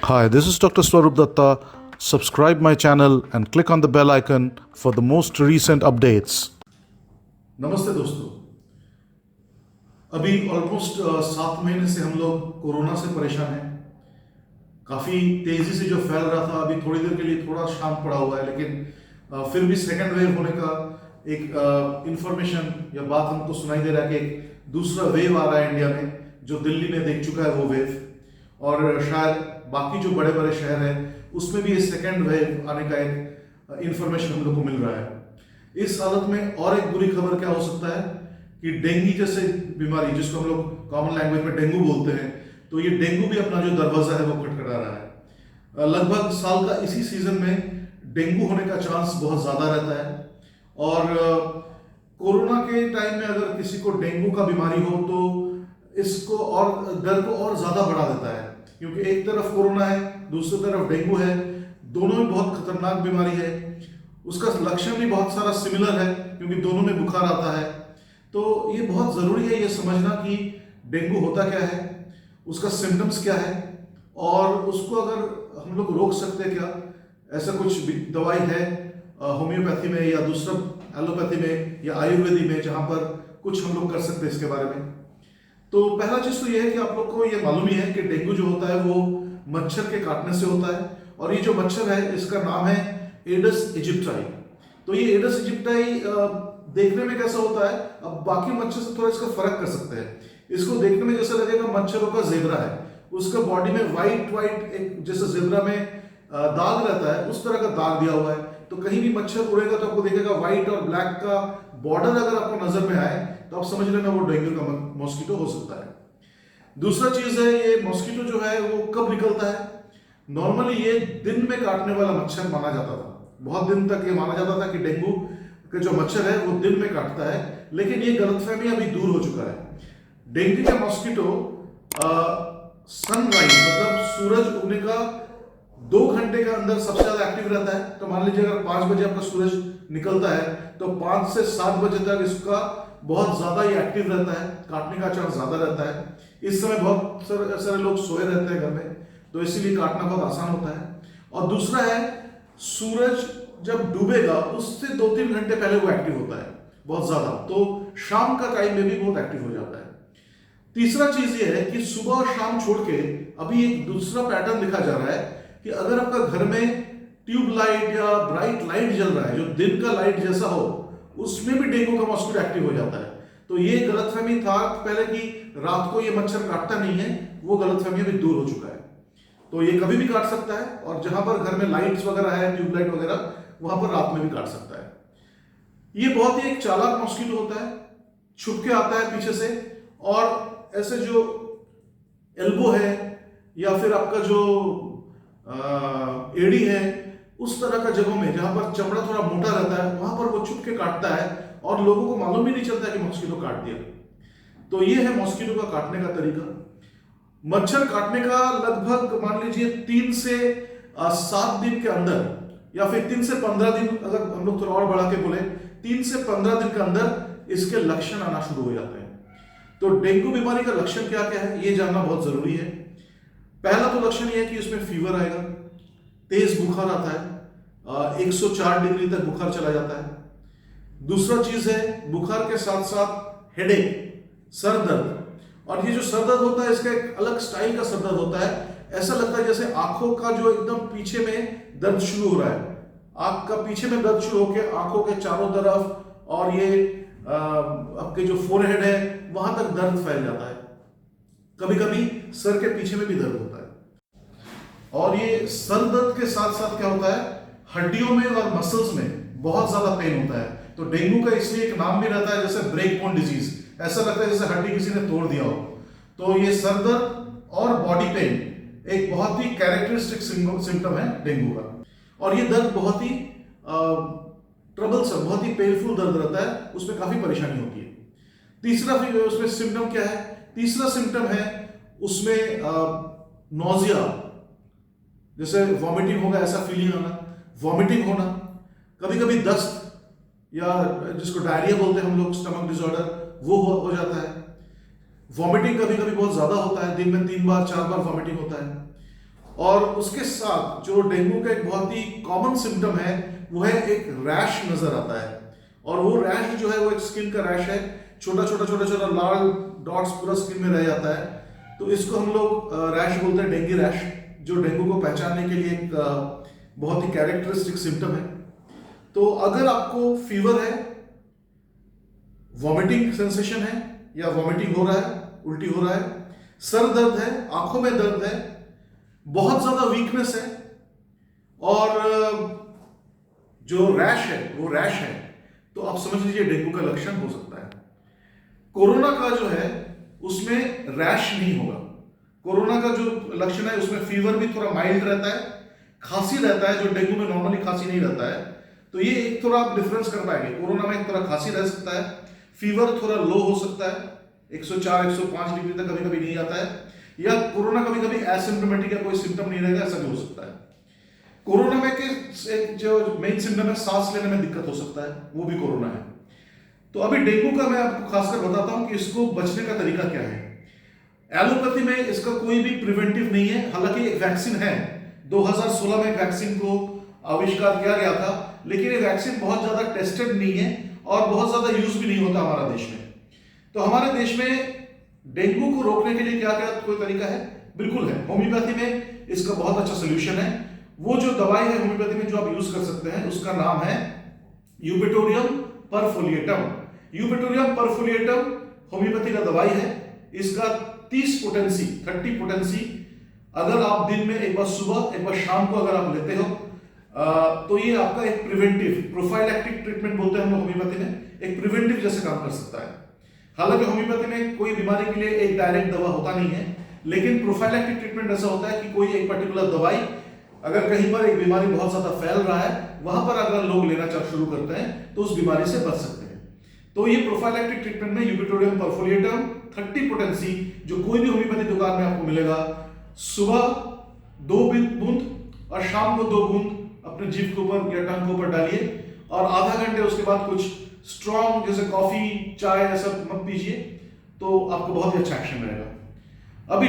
Hi, this is Dr. Swarup Datta. Subscribe my channel and click on the bell icon for the most recent updates. नमस्ते दोस्तों। अभी almost 7 महीने से हम लोग कोरोना से परेशान हैं। काफ़ी तेज़ी से जो फैल रहा था, अभी थोड़ी देर के लिए थोड़ा शांत पड़ा हुआ है, लेकिन फिर भी सेकेंड वेव होने का एक इंफॉर्मेशन या बात हमको सुनाई दे रहा है कि एक दूसरा वेव आ रहा है इंडिया में, जो दिल्ली में देख चुका है वो वेव, और शायद बाकी जो बड़े बड़े शहर हैं उसमें भी ये सेकेंड वेव आने का एक इंफॉर्मेशन हम लोग को मिल रहा है। इस हालत में और एक बुरी खबर क्या हो सकता है कि डेंगू जैसे बीमारी, जिसको हम लोग कॉमन लैंग्वेज में डेंगू बोलते हैं, तो ये डेंगू भी अपना जो दरवाजा है वो खटखटा रहा है। लगभग साल का इसी सीजन में डेंगू होने का चांस बहुत ज़्यादा रहता है, और कोरोना के टाइम में अगर किसी को डेंगू का बीमारी हो तो इसको और डर को और ज़्यादा बढ़ा देता है, क्योंकि एक तरफ कोरोना है, दूसरी तरफ डेंगू है, दोनों ही बहुत खतरनाक बीमारी है। उसका लक्षण भी बहुत सारा सिमिलर है, क्योंकि दोनों में बुखार आता है। तो ये बहुत ज़रूरी है ये समझना कि डेंगू होता क्या है, उसका सिम्टम्स क्या है, और उसको अगर हम लोग रोक सकते हैं क्या। ऐसा कुछ दवाई है होम्योपैथी में या दूसरा एलोपैथी में या आयुर्वेदी में, जहाँ पर कुछ हम लोग कर सकते हैं इसके बारे में। तो पहला चीज़ तो ये है कि आप लोग को ये मालूम ही है कि डेंगू जो होता है वो मच्छर के काटने से होता है, और ये जो मच्छर है इसका नाम है एडस इजिप्टाई। तो ये एडस इजिप्टाई देखने में कैसा होता है, अब बाकी मच्छर से थोड़ा इसका फर्क कर सकते हैं। इसको देखने में जैसा लगेगा मच्छरों का जेब्रा है, उसका बॉडी में वाइट एक जैसे जेब्रा में दाग रहता है, उस तरह का दाग दिया हुआ है। तो कहीं भी मच्छर उड़ेगा तो आपको देखेगा व्हाइट और ब्लैक का बॉर्डर अगर आपको नजर में आए तो आप समझ लेना वो डेंगू का मॉस्किटो हो सकता है। दूसरा चीज है, ये मॉस्किटो जो है वो कब निकलता है। नॉर्मली ये दिन में काटने वाला मच्छर माना जाता था, बहुत दिन तक ये माना जाता था कि डेंगू के जो मच्छर है वो दिन में काटता है, लेकिन ये गलतफहमी अभी दूर हो चुका है। डेंगू का मॉस्किटो सनराइज मतलब सूरज उगने का 2 घंटे के अंदर सबसे ज्यादा एक्टिव रहता है। तो मान लीजिए अगर 5 बजे आपका सूरज निकलता है तो 5 से 7 बजे तक इसका बहुत ज्यादा ही एक्टिव रहता है, काटने का चांस ज्यादा रहता है। इस समय बहुत सारे लोग सोए रहते हैं घर में, तो इसीलिए काटना बहुत आसान होता है। और दूसरा है, सूरज जब डूबेगा उससे 2-3 घंटे पहले वो एक्टिव होता है बहुत ज्यादा, तो शाम का टाइम में भी बहुत एक्टिव हो जाता है। तीसरा चीज ये है कि सुबह और शाम छोड़ के अभी एक दूसरा पैटर्न दिखा जा रहा है कि अगर आपका घर में ट्यूब लाइट या ब्राइट लाइट जल रहा है जो दिन का लाइट जैसा हो, उसमें भी डेंगू का मॉस्किटो एक्टिव हो जाता है। तो ये गलतफहमी था पहले कि रात को ये मच्छर काटता नहीं है, वो गलतफहमी अभी दूर हो चुका है। तो ये कभी भी काट सकता है, और जहां पर घर में लाइट्स वगैरह है, ट्यूबलाइट वगैरह, वहां पर रात में भी काट सकता है। ये बहुत ही एक चालाक मॉस्किटो होता है, छुप के आता है पीछे से, और ऐसे जो एल्बो है या फिर आपका जो एड़ी है, उस तरह का जगहों में जहां पर चमड़ा थोड़ा मोटा रहता है, वहां पर वो छुप के काटता है और लोगों को मालूम भी नहीं चलता कि मॉस्किटो काट दिया। तो ये है मॉस्किटो का काटने का तरीका। मच्छर काटने का लगभग मान लीजिए 3 से 7 दिन के अंदर, या फिर 3 से 15 दिन, अगर हम लोग थोड़ा और बढ़ा के बोले 3 से 15 दिन के अंदर इसके लक्षण आना शुरू हो जाते हैं। तो डेंगू बीमारी का लक्षण क्या क्या है ये जानना बहुत जरूरी है। पहला तो लक्षण ये है कि इसमें फीवर आएगा, तेज बुखार आता है, 104 डिग्री तक बुखार चला जाता है। दूसरा चीज है, बुखार के साथ साथ हेडेक, सर दर्द, और ये जो सर दर्द होता है इसका एक अलग स्टाइल का सर दर्द होता है। ऐसा लगता है जैसे आंखों का जो एकदम पीछे में दर्द शुरू हो रहा है, आंख का पीछे में दर्द शुरू होकर आंखों के चारों तरफ, और ये आपके जो फोरहेड है वहां तक दर्द फैल जाता है। कभी कभी सर के पीछे में भी दर्द होता है। और ये सर दर्द के साथ साथ क्या होता है, हड्डियों में और मसल्स में बहुत ज्यादा पेन होता है। तो डेंगू का इसलिए एक नाम भी रहता है जैसे ब्रेक बोन डिजीज, ऐसा लगता है जैसे हड्डी किसी ने तोड़ दिया हो। तो ये सर दर्द और बॉडी पेन एक बहुत ही कैरेक्टरिस्टिक सिम्टम है डेंगू का, और ये दर्द बहुत ही ट्रबलसम, बहुत ही पेनफुल दर्द रहता है, उसमें काफी परेशानी होती है। तीसरा फिर उसमें सिम्टम क्या है, तीसरा सिम्टम है उसमें नोजिया, जैसे वॉमिटिंग होगा ऐसा फीलिंग आना, वॉमिटिंग होना, कभी कभी दस्त या जिसको डायरिया बोलते हैं हम लोग, स्टमक डिसऑर्डर, वो हो जाता है। वॉमिटिंग कभी कभी बहुत ज्यादा होता है, दिन में 3 बार 4 बार वॉमिटिंग होता है। और उसके साथ जो डेंगू का एक बहुत ही कॉमन सिम्टम है वो है एक रैश नजर आता है। और वो रैश जो है वो एक स्किन का रैश है, छोटा छोटा छोटा छोटा लाल डॉट्स पूरा स्किन में रह जाता है। तो इसको हम लोग रैश बोलते हैं, डेंगू रैश, जो डेंगू को पहचानने के लिए एक बहुत ही कैरेक्टरिस्टिक सिम्टम है। तो अगर आपको फीवर है, वॉमिटिंग सेंसेशन है या वॉमिटिंग हो रहा है, उल्टी हो रहा है, सर दर्द है, आंखों में दर्द है, बहुत ज्यादा वीकनेस है और जो रैश है वो रैश है, तो आप समझ लीजिए डेंगू का लक्षण हो सकता है। कोरोना का जो है उसमें रैश नहीं होगा। कोरोना का जो लक्षण है उसमें फीवर भी थोड़ा माइल्ड रहता है, खांसी रहता है जो डेंगू में नॉर्मली खांसी नहीं रहता है। तो ये एक थोड़ा आप डिफरेंस कर पाएंगे, कोरोना में एक थोड़ा खांसी रह सकता है, फीवर थोड़ा लो हो सकता है, 104 105 डिग्री तक कभी कभी नहीं आता है, या कोरोना कभी कभी एसिम्प्टोमेटिक या कोई सिम्टम नहीं रहेगा, ऐसा भी हो सकता है। कोरोना में एक जो मेन सिम्टम है सांस लेने में दिक्कत हो सकता है, वो भी कोरोना है। तो अभी डेंगू का मैं आपको खासकर बताता हूं कि इसको बचने का तरीका क्या है। एलोपैथी में इसका कोई भी प्रिवेंटिव नहीं है, हालांकि एक वैक्सीन है, 2016 में एक वैक्सीन को आविष्कार किया गया था, लेकिन ये वैक्सीन बहुत ज्यादा टेस्टेड नहीं है और बहुत ज्यादा यूज भी नहीं होता हमारा देश में। तो हमारे देश में डेंगू को रोकने के लिए क्या क्या कोई तरीका है? बिल्कुल है, होम्योपैथी में इसका बहुत अच्छा सोल्यूशन है। वो जो दवाई है होम्योपैथी में जो आप यूज कर सकते हैं उसका नाम है यूपेटोरियम परफोलिएटम। यूपेटोरियम परफोलिएटम होम्योपैथी का दवाई है। इसका 30 पोटेंसी अगर आप दिन में एक बार सुबह एक बार शाम को अगर आप लेते हो तो ये आपका एक प्रिवेंटिव प्रोफाइलैक्टिक ट्रीटमेंट बोलते हैं हम लोग होम्योपैथी में, एक प्रिवेंटिव जैसे काम कर सकता है। हालांकि होम्योपैथी में कोई बीमारी के लिए एक डायरेक्ट दवा होता नहीं है, लेकिन प्रोफाइलैक्टिक ट्रीटमेंट ऐसा होता है कि कोई एक पर्टिकुलर दवाई अगर कहीं पर एक बीमारी बहुत ज्यादा फैल रहा है वहां पर अगर लोग लेना शुरू करते हैं तो उस बीमारी से बच सकते हैं। तो ये प्रोफाइलैक्टिक ट्रीटमेंट में यूपेटोरियम परफोलिएटम 30 पोटेंसी जो कोई भी होम्योपैथी दुकान में आपको मिलेगा, सुबह 2 बूंद और शाम को 2 बूंद अपने जीभ के ऊपर या टंग के ऊपर डालिए और आधा घंटे उसके बाद कुछ स्ट्रॉन्ग जैसे कॉफी चाय ऐसा मत पीजिए, तो आपको बहुत ही अच्छा एक्शन रहेगा। अभी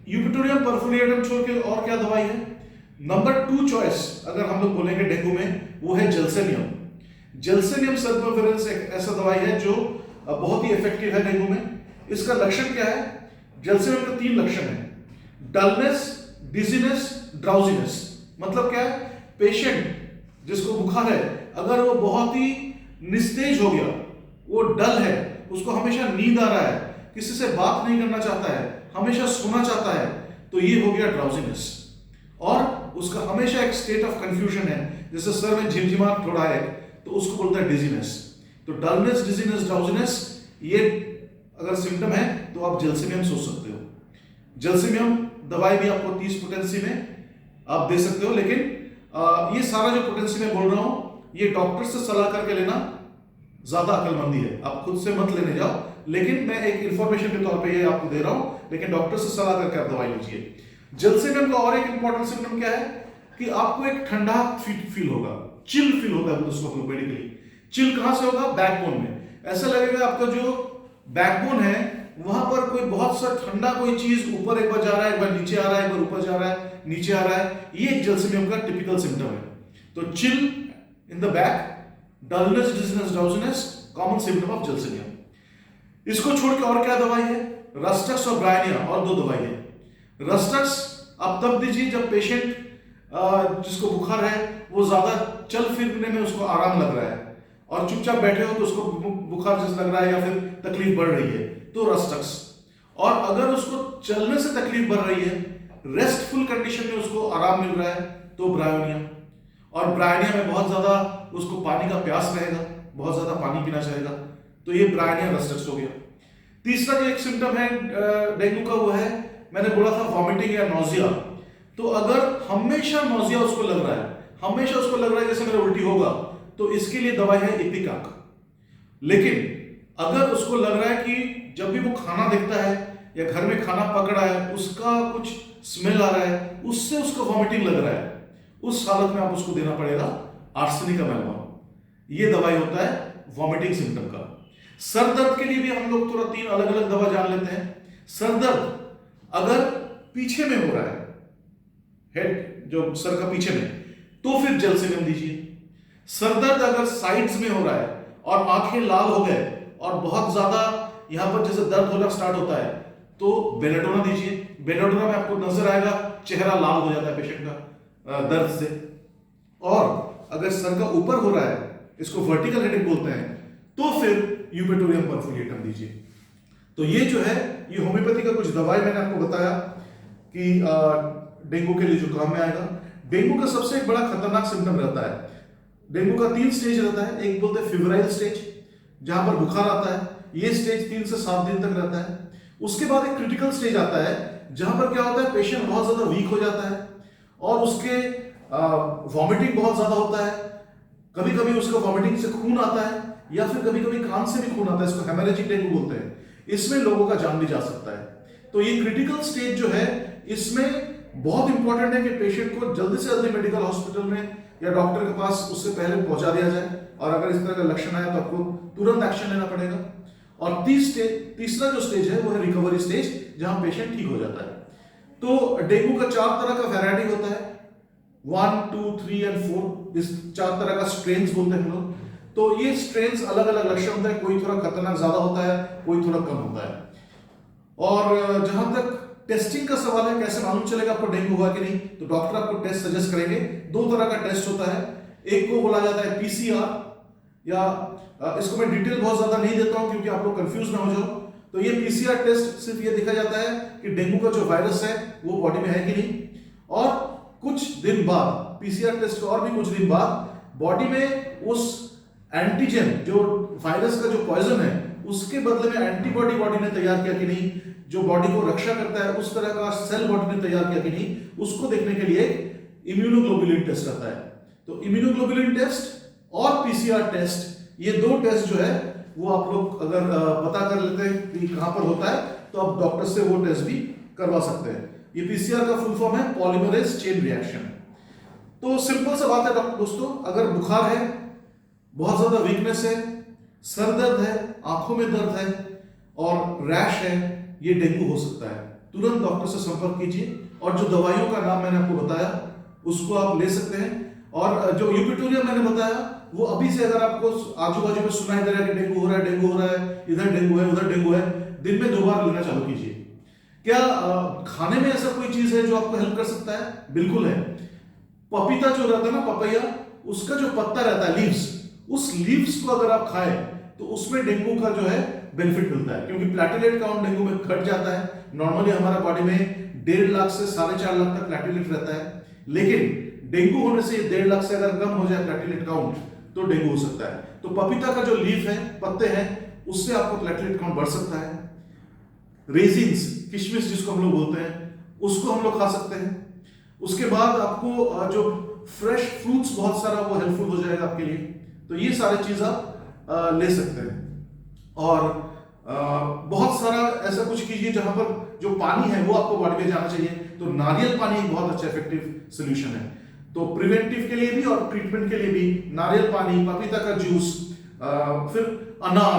यूपेटोरियम परफोलिएटम छोड़ के और क्या दवाई है? नंबर 2 चॉइस अगर हम लोग बोलेंगे डेंगू में वो है जलसेनियम। जलसेनियम सल्फोविरेंस एक ऐसा दवाई है जो बहुत ही इफेक्टिव है डेंगू में। इसका लक्षण क्या है? जलसेनियम का 3 लक्षण है, डलनेस, डिजीनेस, ड्राउजीनेस। मतलब क्या है? पेशेंट जिसको बुखार है अगर वो बहुत ही निस्तेज हो गया, वो डल है, उसको हमेशा नींद आ रहा है, किसी से बात नहीं करना चाहता है, हमेशा सोना चाहता है, तो ये हो गया ड्राउजीनेस। और उसका हमेशा एक स्टेट ऑफ कंफ्यूजन है, जैसे सर में झिमझिमाहट थोड़ा है, तो उसको बोलता है डिजीनेस। तो डलनेस, डिजीनेस, ड्राउजीनेस ये अगर सिम्टम है तो आप जलसेनियम सोच सकते हो। जलसेनियम दवाई भी आपको 30 पोटेंसी में आप दे सकते हो, लेकिन ये सारा जो पोटेंसी मैं बोल रहा हूं ये डॉक्टर से सलाह करके लेना ज्यादा अकलमंदी है, आप खुद से मत लेने जाओ, लेकिन मैं एक इंफॉर्मेशन के तौर पे ये आपको दे रहा हूं, लेकिन डॉक्टर से सलाह करके आप दवाई लीजिए। जलसेनियम का और एक इंपॉर्टेंट सिम्टम क्या है कि आपको एक ठंडा फील होगा, चिल फील होगा उसको मेडिकली। चिल कहां से होगा? बैकबोन में। ऐसा लगेगा आपका जो बैकबोन है वहां पर कोई बहुत सा ठंडा कोई चीज ऊपर एक बार जा रहा है, एक बार नीचे आ रहा है, एक बार ऊपर जा रहा है, नीचे आ रहा है। ये एक जलसेनियम का टिपिकल सिम्टम है। तो chill in the back, dullness, dizziness, drowsiness, common symptom of gelsemium. इसको छोड़ के और क्या दवाई है? रस्टक्स और ब्रायनिया, और 2 दवाई है। रस्टक्स आप तब दीजिए जब पेशेंट जिसको बुखार है वो ज्यादा चल फिरने में उसको आराम लग रहा है और चुपचाप बैठे हो तो उसको बुखार जैसा लग रहा है या फिर तकलीफ बढ़ रही है, तो रस्टक्स। और अगर उसको चलने से तकलीफ बढ़ रही है, रेस्टफुल कंडीशन में उसको आराम मिल रहा है, तो ब्रायोनिया। और ब्रायोनिया में बहुत ज्यादा उसको पानी का प्यास रहेगा, बहुत ज्यादा पानी पीना चाहेगा, तो ये ब्रायोनिया रस्टक्स हो गया। तीसरा जो एक सिम्टम है डेंगू का वो है, मैंने बोला था वॉमिटिंग या नोजिया। तो अगर हमेशा नोजिया उसको लग रहा है, हमेशा उसको लग रहा है जैसे मेरा उल्टी होगा, तो इसके लिए दवाई है इपिकाक। लेकिन अगर उसको लग रहा है कि जब भी वो खाना देखता है या घर में खाना पक रहा है उसका कुछ स्मेल आ रहा है, उससे उसको वॉमिटिंग लग रहा है, उस हालत में आप उसको देना पड़ेगा आर्सेनिक अमेलगम। ये दवाई होता है वॉमिटिंग सिम्टम का। सर दर्द के लिए भी हम लोग थोड़ा 3 अलग अलग दवा जान लेते हैं। सर दर्द अगर पीछे में हो रहा है, हेड जो सर का पीछे में, तो फिर जल सेकम दीजिए। सर दर्द अगर साइड्स में हो रहा है और आंखें लाल हो गए और बहुत ज्यादा यहां पर जैसे दर्द होना स्टार्ट होता है तो बेलेडोना दीजिए। बेलेडोना में आपको नजर आएगा चेहरा लाल हो जाता है पेशेंट का दर्द से। और अगर सर का ऊपर हो रहा है, इसको वर्टिकल हेडेक बोलते हैं, तो फिर यूपेटोरियम परफोलिएटम दीजिए। तो ये जो है ये होम्योपैथी का कुछ दवाई मैंने आपको बताया कि डेंगू के लिए जो काम में आएगा। डेंगू का सबसे एक बड़ा खतरनाक सिम्टम रहता है, डेंगू का 3 स्टेज रहता है। एक बोलते हैं फिब्राइल स्टेज, जहां पर बुखार आता है, ये स्टेज 3 से 7 दिन तक रहता है। उसके बाद एक क्रिटिकल स्टेज आता है जहां पर क्या होता है, पेशेंट बहुत ज्यादा वीक हो जाता है और उसके वॉमिटिंग बहुत ज्यादा होता है। कभी कभी उसका वॉमिटिंग से खून आता है या फिर कभी कभी कान से भी खून आता है, इसको हेमोरेजिक डेंगू बोलते हैं। इसमें लोगों का जान भी जा सकता है। तो ये क्रिटिकल स्टेज जो है, इसमें बहुत इंपॉर्टेंट है कि पेशेंट को जल्दी से जल्दी मेडिकल हॉस्पिटल में या डॉक्टर के पास उससे पहले पहुंचा दिया जाए, और अगर इस तरह का लक्षण आए तो आपको तुरंत एक्शन लेना पड़ेगा। और तीसरा जो स्टेज है वो है रिकवरी स्टेज, जहां पेशेंट ठीक हो जाता है। तो डेंगू का 4 तरह का वैरायटी होता है, 1, 2, 3 और 4। इस 4 तरह का स्ट्रेन्स बोलते हैं हम लोग। तो ये स्ट्रेन्स अलग अलग लक्षण होता है, कोई थोड़ा खतरनाक ज्यादा होता है, कोई थोड़ा कम होता है। और जहां तक टेस्टिंग का सवाल है, कैसे मालूम चलेगा आपको डेंगू हुआ कि नहीं, तो डॉक्टर आपको टेस्ट सजेस्ट करेंगे। 2 तरह का टेस्ट होता है, एक को बोला जाता है पीसीआर, या इसको मैं डिटेल बहुत ज्यादा नहीं देता हूं क्योंकि आप लोग कंफ्यूज ना हो जाओ। तो ये पीसीआर टेस्ट सिर्फ ये देखा जाता है कि डेंगू का जो वायरस है वो बॉडी में है कि नहीं, और कुछ दिन बाद पीसीआर टेस्ट और भी कुछ दिन बाद बॉडी में उस एंटीजन, जो वायरस का जो पॉइजन है, उसके बदले में एंटीबॉडी बॉडी ने तैयार किया कि नहीं, जो बॉडी को रक्षा करता है उस तरह का सेल बॉडी ने तैयार किया कि नहीं, उसको देखने के लिए इम्यूनोग्लोबुलिन टेस्ट आता है। तो इम्यूनोग्लोबुलिन टेस्ट और पीसीआर टेस्ट, ये 2 टेस्ट जो है वो आप लोग अगर पता कर लेते हैं कि कहां पर होता है तो आप डॉक्टर से वो टेस्ट भी करवा सकते हैं। ये पीसीआर का फुल फॉर्म है पॉलीमरेज चेन रिएक्शन। तो सिंपल सा बात है दोस्तों, अगर बुखार है, बहुत ज्यादा वीकनेस है, सर दर्द है, आंखों में दर्द है और रैश है, ये डेंगू हो सकता है। तुरंत डॉक्टर से संपर्क कीजिए और जो दवाइयों का नाम मैंने आपको बताया उसको आप ले सकते हैं। और जो यूपेटोरियम मैंने बताया वो अभी से अगर आपको आजू बाजू में सुनाई दे रहा है कि डेंगू हो रहा है, डेंगू हो रहा है, इधर डेंगू है, उधर डेंगू है, दिन में 2 बार लेना चालू कीजिए। क्या खाने में ऐसा कोई चीज है जो आपको हेल्प कर सकता है? बिल्कुल है। पपीता जो रहता है ना, पपैया, उसका जो पत्ता रहता है, लीव्स, उस लीव्स को अगर आप खाएं तो उसमें डेंगू का जो है बेनिफिट मिलता है, क्योंकि प्लेटलेट काउंट डेंगू में घट जाता है। नॉर्मली हमारा बॉडी में 1.5 लाख से 4.5 लाख तक प्लेटलेट रहता है, लेकिन डेंगू होने से 1.5 लाख से अगर कम हो जाए प्लेटलेट काउंट तो डेंगू हो सकता है। तो पपीता का जो लीफ है, पत्ते हैं, उससे आपको प्लेटलेट काउंट बढ़ सकता है। रेजिन्स, किशमिश जिसको हम लोग बोलते हैं, उसको हम लोग खा सकते हैं। उसके बाद आपको जो फ्रेश फ्रूट्स बहुत सारा, वो हेल्पफुल हो जाएगा आपके लिए। तो ये सारी चीज आप ले सकते हैं। और बहुत सारा ऐसा कुछ कीजिए जहां पर जो पानी है वो आपको बॉडी में जाना चाहिए। तो नारियल पानी एक बहुत अच्छा इफेक्टिव सोल्यूशन है। तो प्रिवेंटिव के लिए भी और ट्रीटमेंट के लिए भी नारियल पानी, पपीता का जूस, फिर अनार,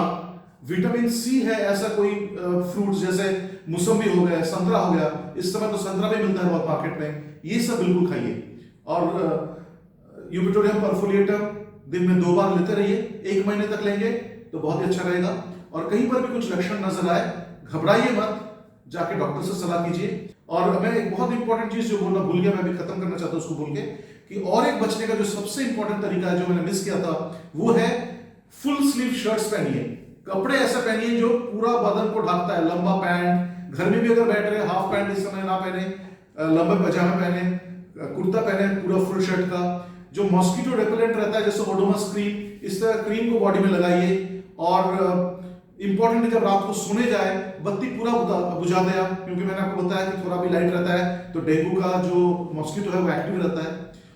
विटामिन सी है ऐसा कोई फ्रूट जैसे मौसम्बी हो गया, संतरा हो गया, इस समय तो संतरा भी मिलता है बहुत मार्केट में, ये सब बिल्कुल खाइए। और यूपेटोरियम परफोलिएटम दिन में 2 बार लेते रहिए, 1 महीने तक लेंगे तो बहुत ही अच्छा रहेगा। और कहीं पर भी कुछ लक्षण नजर आए, घबराइए मत, जाके डॉक्टर से सलाह कीजिए। और मैं एक बहुत इंपॉर्टेंट चीज जो बोलना भूल गया, मैं भी खत्म करना चाहता हूं उसको बोल के, कि और एक बचने का जो सबसे इंपॉर्टेंट तरीका है जो मैंने मिस किया था, वो है फुल स्लीव शर्ट्स पहनिए। कपड़े ऐसे पहनिए जो पूरा बदन को ढकता है, लंबा पैंट, घर में भी अगर बैठ रहे हाफ पैंट इस समय ना पहने, लंबे पजामे पहने, कुर्ता पहने पूरा फुल शर्ट का। जो मॉस्किटो रेपेलेंट रहता है जैसे ओडोमस क्रीम, इस तरह क्रीम को बॉडी में लगाइए। और इंपॉर्टेंट है जब रात को सोने जाए बत्ती पूरा बुझा दे आप, क्योंकि मैंने आपको बताया कि थोड़ा भी लाइट रहता है तो डेंगू का जो मॉस्किटो है वो एक्टिव रहता है।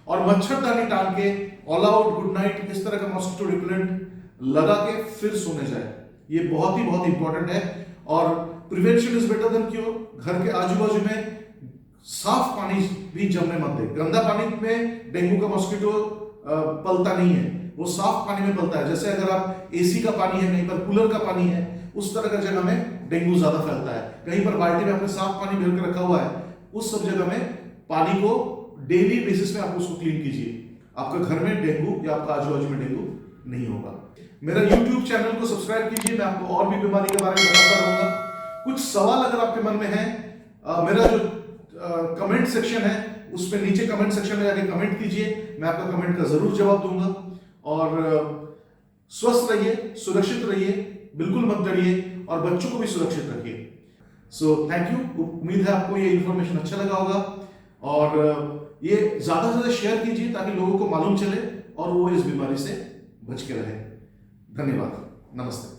और मच्छरदानी टांग के ऑल आउट गुड नाइट इस तरह का मॉस्किटो रिपेलेंट लगा के फिर सोने जाए, ये बहुत ही इंपॉर्टेंट है। और prevention is better than cure. घर के आजू बाजू में साफ पानी भी जमने मत दे। गंदा पानी में डेंगू का मॉस्किटो पलता नहीं है, वो साफ पानी में पलता है। जैसे अगर आप एसी का पानी है, कहीं पर कूलर का पानी है, उस तरह का जगह में डेंगू ज्यादा फैलता है। कहीं पर बाल्टी में आपने साफ पानी भर के रखा हुआ है, उस सब जगह में पानी को डेली बेसिस में आप उसको क्लीन कीजिए। आपका घर में डेंगू या आपका आजू बाजू में डेंगू नहीं होगा। मेरा YouTube चैनल को सब्सक्राइब कीजिए, मैं आपको और भी बीमारी के बारे में बताता रहूंगा। कुछ सवाल अगर आपके मन में है, मेरा जो कमेंट सेक्शन है उस पे नीचे कमेंट सेक्शन में जाके कमेंट कीजिए, मैं आपका कमेंट का जरूर जवाब दूंगा। और स्वस्थ रहिए, सुरक्षित रहिए, बिल्कुल मत डरिए और बच्चों को भी सुरक्षित रखिए। So thank you. उम्मीद है आपको ये इन्फॉर्मेशन अच्छा लगा होगा और ये ज्यादा से ज्यादा शेयर कीजिए ताकि लोगों को मालूम चले और वो इस बीमारी से बच के रहे। धन्यवाद, नमस्ते।